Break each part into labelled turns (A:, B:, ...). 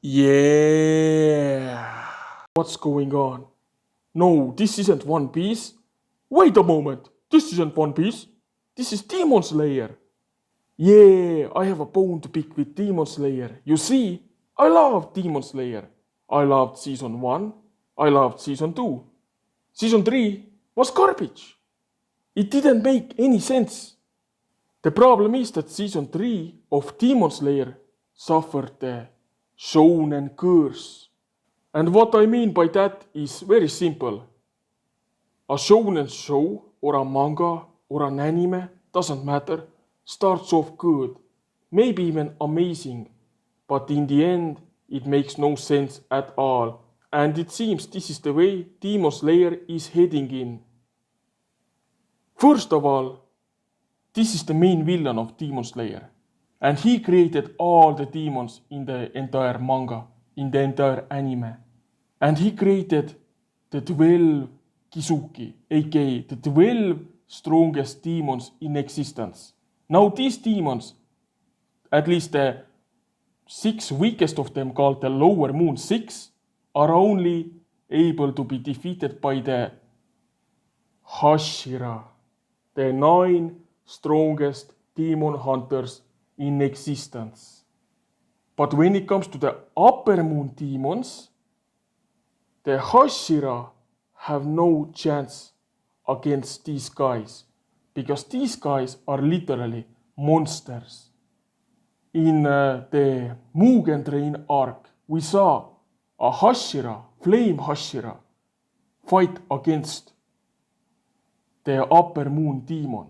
A: Yeah. What's going on? No, this isn't One Piece. Wait a moment. This isn't One Piece. This is Demon Slayer. Yeah, I have a bone to pick with Demon Slayer. You see, I love Demon Slayer. I loved season 1. I loved season 2. Season 3 was garbage. It didn't make any sense. The problem is that season 3 of Demon Slayer suffered the Shonen curse. And what I mean by that is very simple. A shonen show or a manga or an anime, doesn't matter, starts off good, maybe even amazing, but in the end it makes no sense at all. And it seems this is the way Demon Slayer is heading in. First of all, this is the main villain of Demon Slayer. And he created all the demons in the entire manga, in the entire anime. And he created the 12 Kizuki, aka the 12 strongest demons in existence. Now these demons, at least the 6 weakest of them called the Lower Moon 6, are only able to be defeated by the harshera, the 9 strongest demon hunters in existence. But when it comes to the Upper Moon demons, the harshera have no chance against these guys, because these guys are literally monsters. In the Mugen Train arc, we saw a harshera, flame harshera, fight against the Upper Moon demon.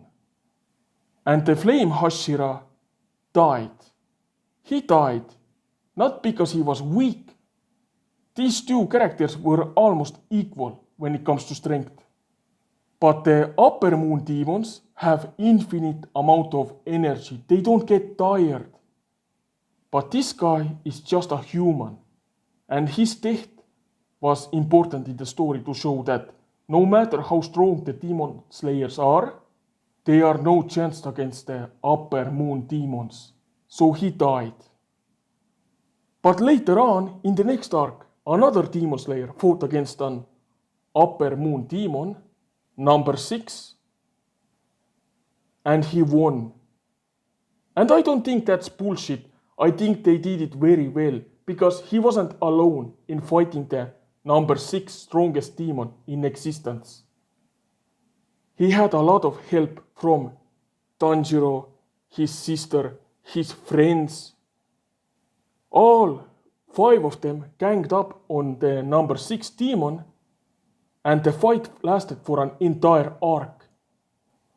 A: And the flame harshera died. He died not because he was weak. These two characters were almost equal when it comes to strength. But the Upper Moon demons have infinite amount of energy. They don't get tired. But this guy is just a human. And his death was important in the story to show that no matter how strong the demon slayers are, they are no chance against the Upper Moon demons. So he died. But later on, in the next arc, another demon slayer fought against an Upper Moon demon, number 6, and he won. And I don't think that's bullshit. I think they did it very well, because he wasn't alone in fighting the number 6 strongest demon in existence. He had a lot of help from Tanjiro, his sister, his friends. All 5 of them ganged up on the number 6 demon, and the fight lasted for an entire arc.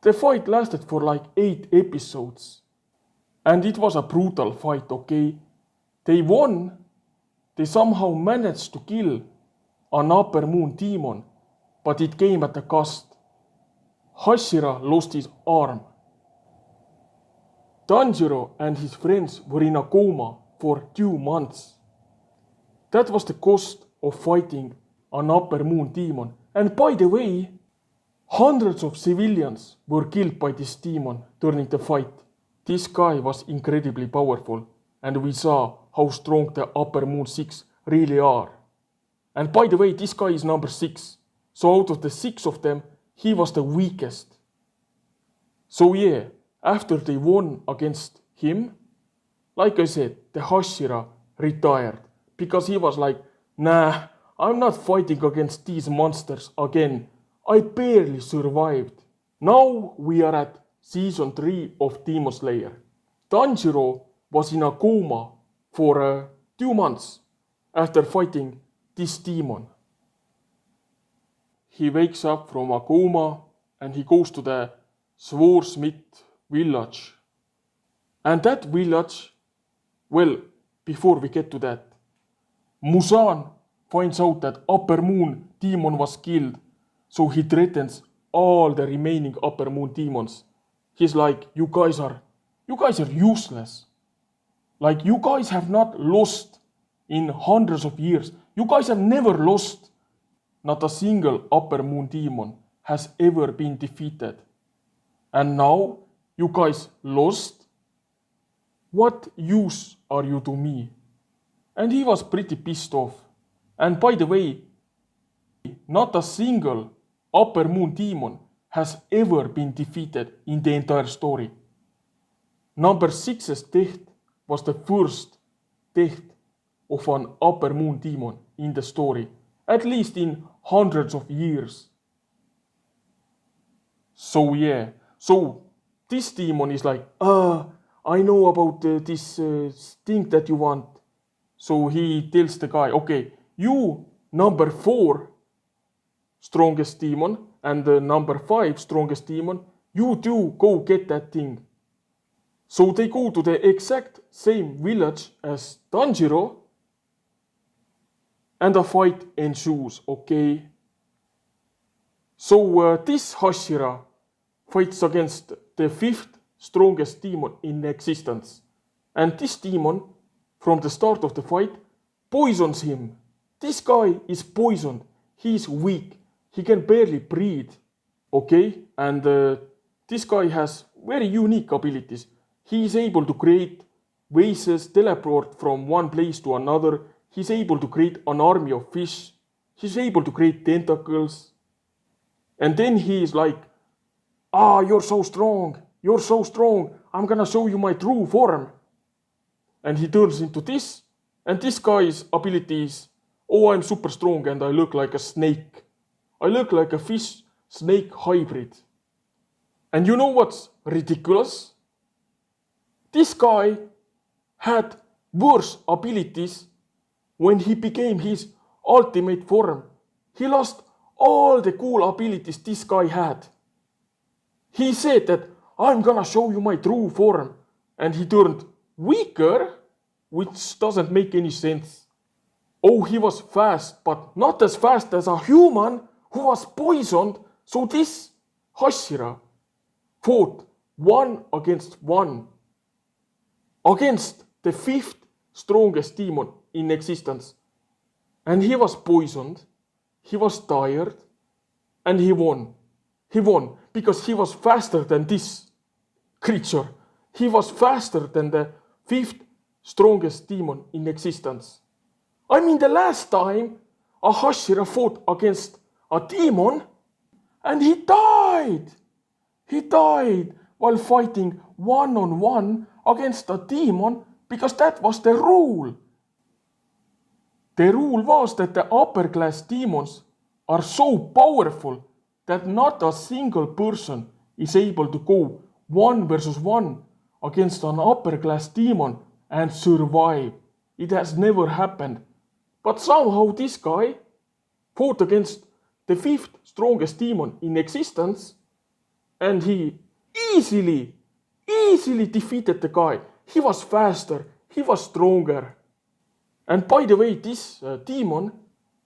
A: The fight lasted for like 8 episodes. And it was a brutal fight, okay? They won. They somehow managed to kill an Upper Moon demon, but it came at a cost. Hashira lost his arm. Tanjiro and his friends were in a coma for 2 months. That was the cost of fighting an Upper Moon demon. And by the way, hundreds of civilians were killed by this demon during the fight. This guy was incredibly powerful, and we saw how strong the Upper Moon 6 really are. And by the way, this guy is number 6. So out of the 6 of them, he was the weakest. So yeah, after they won against him, like I said, the Hashira retired, because he was like, nah, I'm not fighting against these monsters again. I barely survived. Now we are at season 3 of Demon Slayer. Tanjiro was in a coma for 2 months after fighting this demon. He wakes up from a coma and he goes to the Swordsmith village. And that village, well, before we get to that, Musan finds out that Upper Moon demon was killed, so he threatens all the remaining Upper Moon demons. He's like, you guys are useless. Like, you guys have not lost in hundreds of years. You guys have never lost. Not a single Upper Moon demon has ever been defeated. And now you guys lost? What use are you to me? And he was pretty pissed off. And by the way, not a single Upper Moon demon has ever been defeated in the entire story. Number 6's death was the first death of an Upper Moon demon in the story, at least in hundreds of years. So yeah, so this demon is like, I know about this thing that you want. So he tells the guy, okay, you number 4 strongest demon and the number 5 strongest demon, you two go get that thing. So they go to the exact same village as Tanjiro and a fight ensues, okay? So this Hashira fights against the 5th strongest demon in existence. And this demon, from the start of the fight, poisons him. This guy is poisoned. He is weak. He can barely breathe. Okay? And this guy has very unique abilities. He is able to create vases, teleport from one place to another. He's able to create an army of fish. He's able to create tentacles. And then he is like, you're so strong. You're so strong. I'm gonna show you my true form. And he turns into this. And this guy's ability is, I'm super strong and I look like a snake. I look like a fish-snake hybrid. And you know what's ridiculous? This guy had worse abilities when he became his ultimate form. He lost all the cool abilities this guy had. He said that I'm gonna show you my true form. And he turned weaker, which doesn't make any sense. He was fast, but not as fast as a human who was poisoned. So this Hashira fought 1 against 1 against the 5th strongest demon in existence. And he was poisoned, he was tired, and he won. He won because he was faster than this creature. He was faster than the 5th strongest demon in existence. I mean, the last time a Hashira fought against a demon and he died. He died while fighting 1-on-1 against a demon because that was the rule. The rule was that the upper class demons are so powerful that not a single person is able to go 1 versus 1 against an upper class demon and survive. It has never happened. But somehow this guy fought against the 5th strongest demon in existence and he easily defeated the guy. He was faster, he was stronger. And by the way, this demon,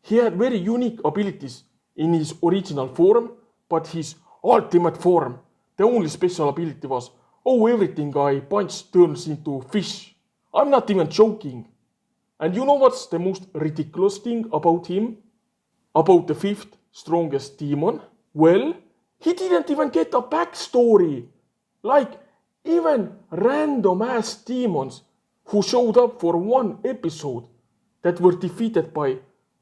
A: he had very unique abilities in his original form, but his ultimate form, the only special ability was, everything I punch turns into fish. I'm not even joking. And you know what's the most ridiculous thing about him? About the 5th strongest demon? Well, he didn't even get a backstory. Like, even random ass demons who showed up for 1 episode that were defeated by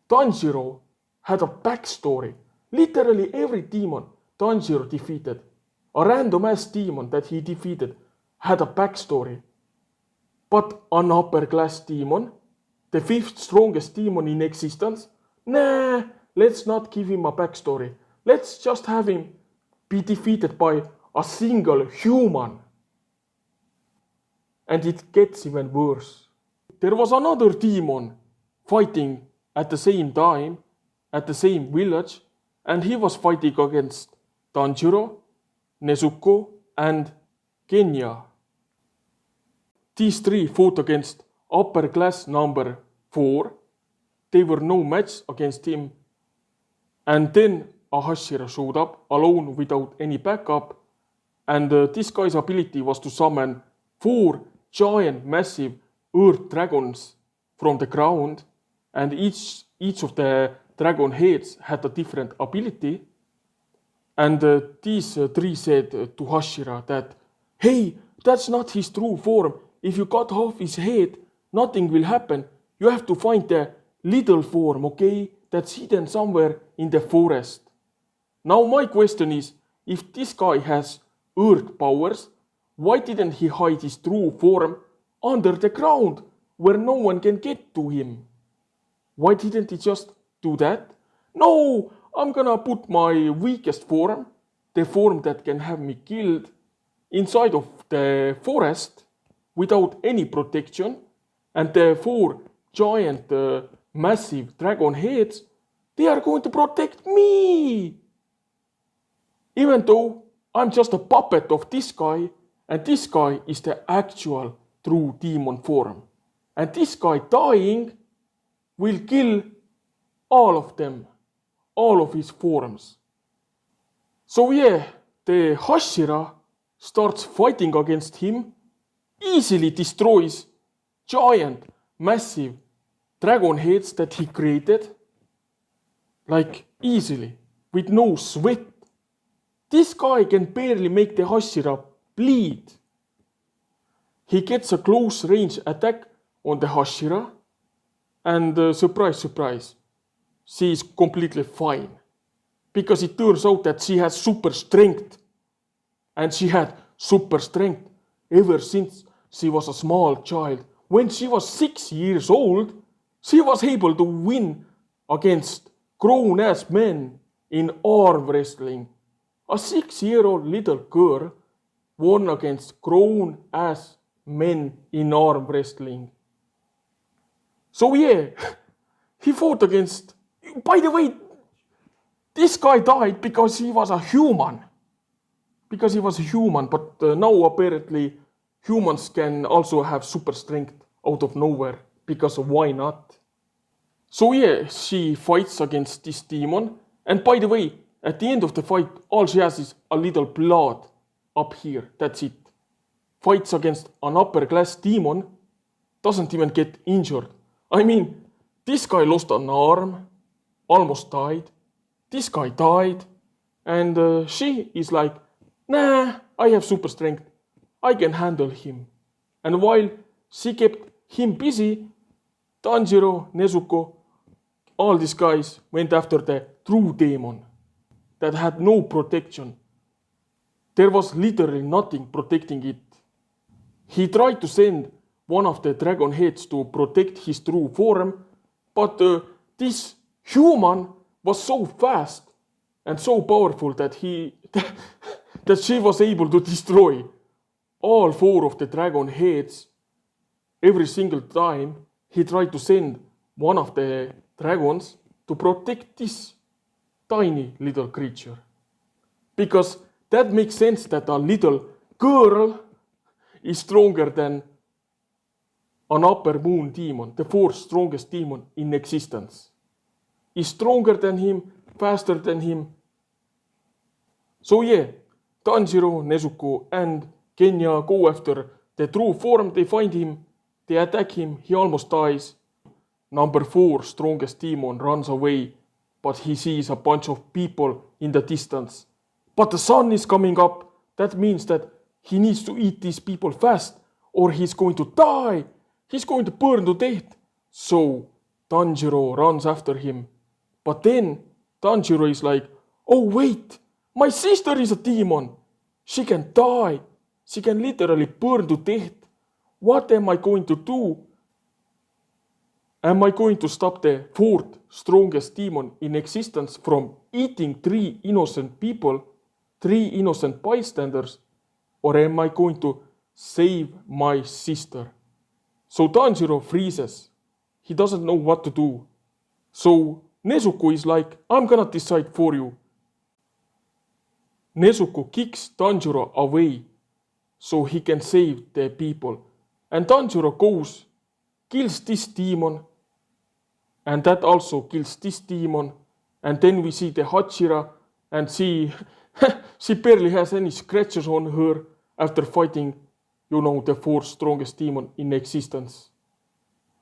A: Tanjiro had a backstory. Literally every demon Tanjiro defeated, a random ass demon that he defeated, had a backstory. But an upper class demon, the 5th strongest demon in existence, let's not give him a backstory. Let's just have him be defeated by a single human. And it gets even worse. There was another demon fighting at the same time, at the same village, and he was fighting against Tanjiro, Nezuko, and Kenya. These 3 fought against upper class number 4. They were no match against him. And then a Hashira showed up alone without any backup. And this guy's ability was to summon 4 giant massive earth dragons from the ground. And each of the dragon heads had a different ability. And these 3 said to Hashira that, hey, that's not his true form. If you cut off his head, nothing will happen. You have to find the little form, okay? That's hidden somewhere in the forest. Now my question is, if this guy has earth powers, why didn't he hide his true form under the ground where no one can get to him? Why didn't he just do that? No, I'm gonna put my weakest form, the form that can have me killed, inside of the forest without any protection, and the 4 giant massive dragon heads, they are going to protect me. Even though I'm just a puppet of this guy, and this guy is the actual true demon form. And this guy dying will kill all of them, all of his forms. So yeah, the harshera starts fighting against him, easily destroys giant, massive dragon heads that he created, like easily, with no sweat. This guy can barely make the harshera bleed. He gets a close range attack on the harshera, and surprise, surprise, she is completely fine. Because it turns out that she has super strength. And she had super strength ever since she was a small child. When she was 6 years old, she was able to win against grown-ass men in arm wrestling. A 6-year-old little girl won against grown-ass men in arm wrestling. So yeah, he fought against... By the way, this guy died because he was a human. Because he was a human, but now apparently humans can also have super strength out of nowhere. Because why not? So yeah, she fights against this demon. And by the way, at the end of the fight, all she has is a little blood up here. That's it. Fights against an upper class demon, doesn't even get injured. I mean, this guy lost an arm, almost died. This guy died. And she is like, nah, I have super strength. I can handle him. And while she kept him busy, Tanjiro, Nezuko, all these guys went after the true demon that had no protection. There was literally nothing protecting it. He tried to send one of the dragon heads to protect his true form, but this human was so fast and so powerful that that she was able to destroy all 4 of the dragon heads every single time he tried to send one of the dragons to protect this tiny little creature. Because that makes sense that a little girl is stronger than an upper moon demon, the 4th strongest demon in existence. Is stronger than him, faster than him. So yeah, Tanjiro, Nezuko and Kenya go after the true form, they find him, they attack him, he almost dies. Number 4 strongest demon runs away, but he sees a bunch of people in the distance. But the sun is coming up, that means that he needs to eat these people fast, or he's going to die, he's going to burn to death. So Tanjiro runs after him. But then Tanjiro is like, oh wait, my sister is a demon. She can die. She can literally burn to death. What am I going to do? Am I going to stop the 4th strongest demon in existence from eating 3 innocent people, 3 innocent bystanders? Or am I going to save my sister? So Tanjiro freezes. He doesn't know what to do. So Nezuko is like, I'm gonna decide for you. Nezuko kicks Tanjiro away so he can save the people. And Tanjiro goes, kills this demon, and that also kills this demon. And then we see the harshera, and she barely has any scratches on her after fighting, the 4th strongest demon in existence.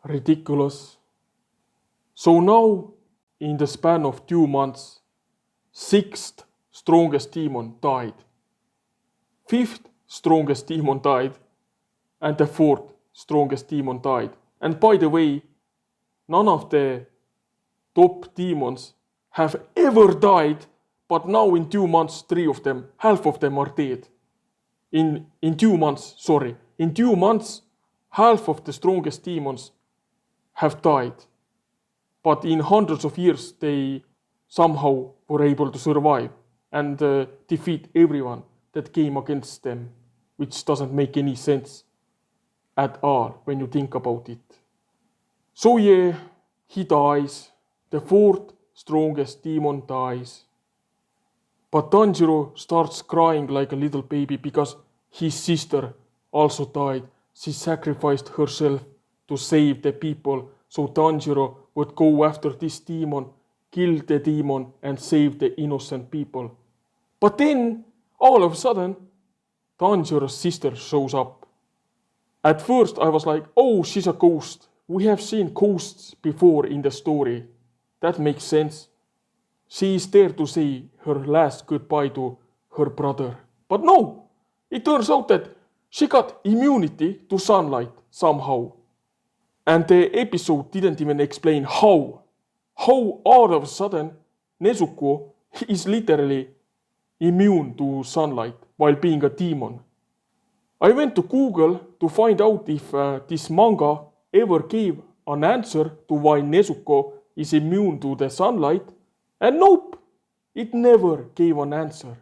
A: Ridiculous. So now, in the span of 2 months, 6th strongest demon died. 5th strongest demon died. And the 4th strongest demon died. And by the way, none of the top demons have ever died, but now in 2 months, half of them are dead. In 2 months, in 2 months, half of the strongest demons have died. But in hundreds of years, they somehow were able to survive and defeat everyone that came against them, which doesn't make any sense at all when you think about it. So yeah, he dies. The fourth strongest demon dies. But Tanjiro starts crying like a little baby because his sister also died. She sacrificed herself to save the people, so Tanjiro would go after this demon, kill the demon, and save the innocent people. But then, all of a sudden, Tanjiro's sister shows up. At first I was like, oh, she's a ghost. We have seen ghosts before in the story. That makes sense. She is there to say her last goodbye to her brother. But no, it turns out that she got immunity to sunlight somehow. And the episode didn't even explain how. How all of a sudden Nezuko is literally immune to sunlight while being a demon. I went to Google to find out if this manga ever gave an answer to why Nezuko is immune to the sunlight, and nope, it never gave an answer.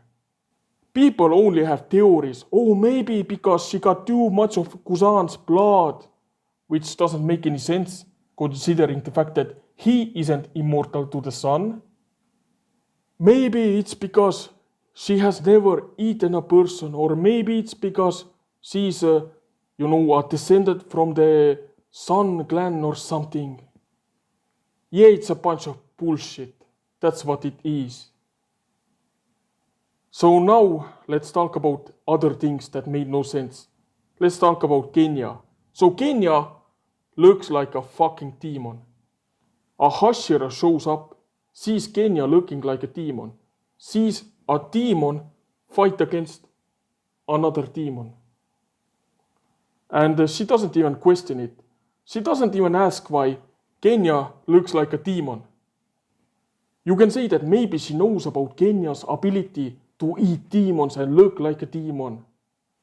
A: People only have theories. Oh, maybe because she got too much of Kusan's blood, which doesn't make any sense considering the fact that he isn't immortal to the sun. Maybe it's because she has never eaten a person, or maybe it's because she's a descendant from the Sun clan or something. Yeah, it's a bunch of bullshit. That's what it is. So now let's talk about other things that made no sense. Let's talk about Kenya. So Kenya looks like a fucking demon. A harshera shows up, sees Kenya looking like a demon, sees a demon fight against another demon. And she doesn't even question it. She doesn't even ask why Kenya looks like a demon. You can say that maybe she knows about Kenya's ability to eat demons and look like a demon.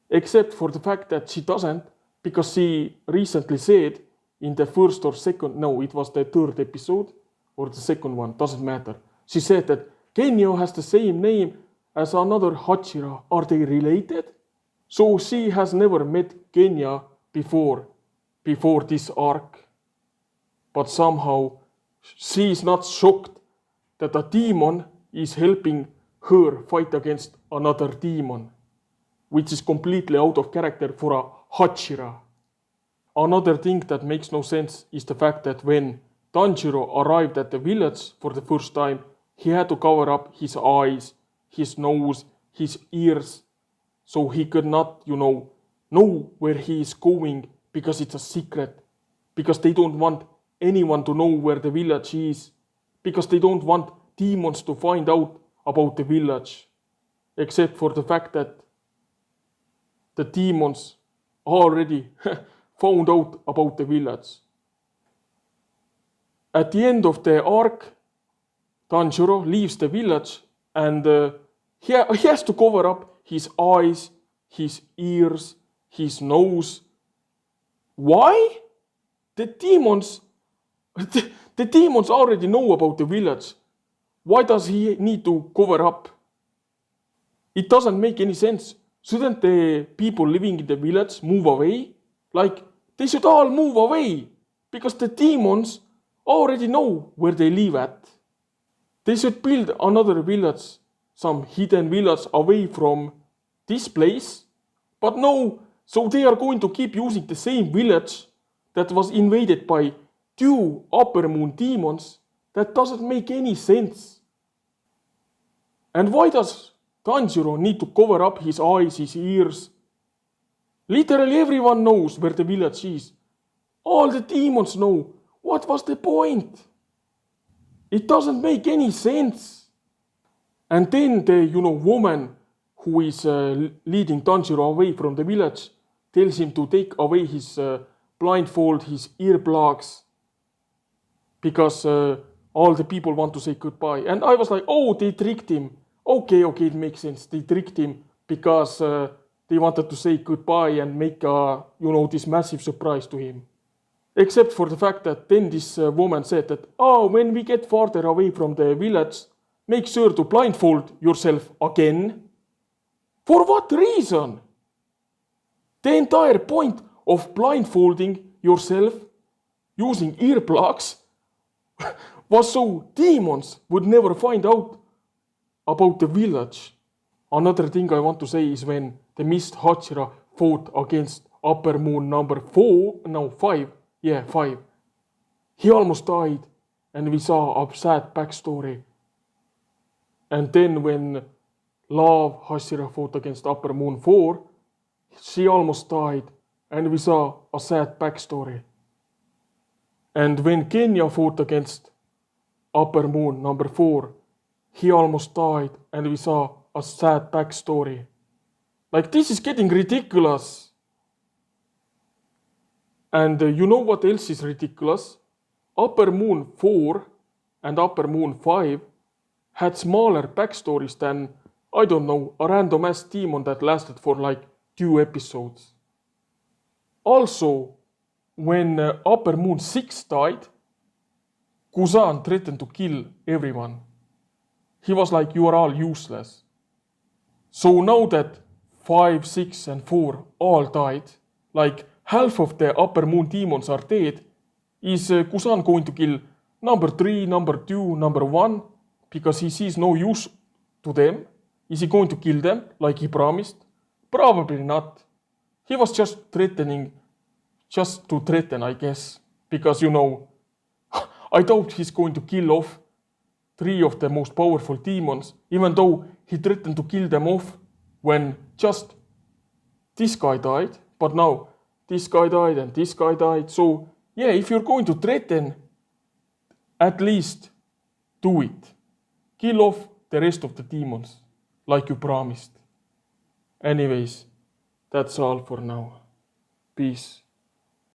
A: Except for the fact that she doesn't, because she recently said in the first or second, no, it was the third episode or the second one, doesn't matter. She said that Kenya has the same name as another harshera. Are they related? So she has never met Kenya before this arc. But somehow she is not shocked that a demon is helping her fight against another demon, which is completely out of character for a harshera. Another thing that makes no sense is the fact that when Tanjiro arrived at the village for the first time, he had to cover up his eyes, his nose, his ears, so he could not, know where he is going because it's a secret, because they don't want anyone to know where the village is, because they don't want demons to find out about the village, except for the fact that the demons already found out about the village. At the end of the arc, Tanjiro leaves the village and he has to cover up his eyes, his ears, his nose. Why? The demons already know about the village. Why does he need to cover up? It doesn't make any sense. Shouldn't the people living in the village move away? Like, they should all move away, because the demons already know where they live at. They should build another village, some hidden village away from this place. But no, so they are going to keep using the same village that was invaded by 2 upper moon demons. That doesn't make any sense. And why does Tanjiro need to cover up his eyes, his ears? Literally everyone knows where the village is. All the demons know. What was the point? It doesn't make any sense. And then the woman who is leading Tanjiro away from the village tells him to take away his blindfold, his earplugs. because all the people want to say goodbye. And I was like, oh, they tricked him. Okay, it makes sense. They tricked him because they wanted to say goodbye and make this massive surprise to him. Except for the fact that then this woman said that, oh, when we get farther away from the village, make sure to blindfold yourself again. For what reason? The entire point of blindfolding yourself using earplugs was so demons would never find out about the village. Another thing I want to say is when the Mist Harshera fought against Upper Moon number 5. He almost died, and we saw a sad backstory. And then when Love Harshera fought against Upper Moon 4, she almost died, and we saw a sad backstory. And when Kenya fought against Upper Moon number 4, he almost died, and we saw a sad backstory. Like, this is getting ridiculous. And you know what else is ridiculous? Upper Moon 4 and Upper Moon 5 had smaller backstories than, I don't know, a random ass demon that lasted for like 2 episodes. Also, when Upper Moon 6 died, Kusan threatened to kill everyone. He was like, you are all useless. So now that 5, 6 and 4 all died, like half of the Upper Moon demons are dead, is Kusan going to kill number 3, number 2, number 1 because he sees no use to them? Is he going to kill them like he promised? Probably not. He was just threatening, just to threaten, I guess, because I doubt he's going to kill off 3 of the most powerful demons, even though he threatened to kill them off when just this guy died, but now this guy died and this guy died. So yeah, if you're going to threaten, at least do it. Kill off the rest of the demons, like you promised. Anyways, that's all for now. Peace.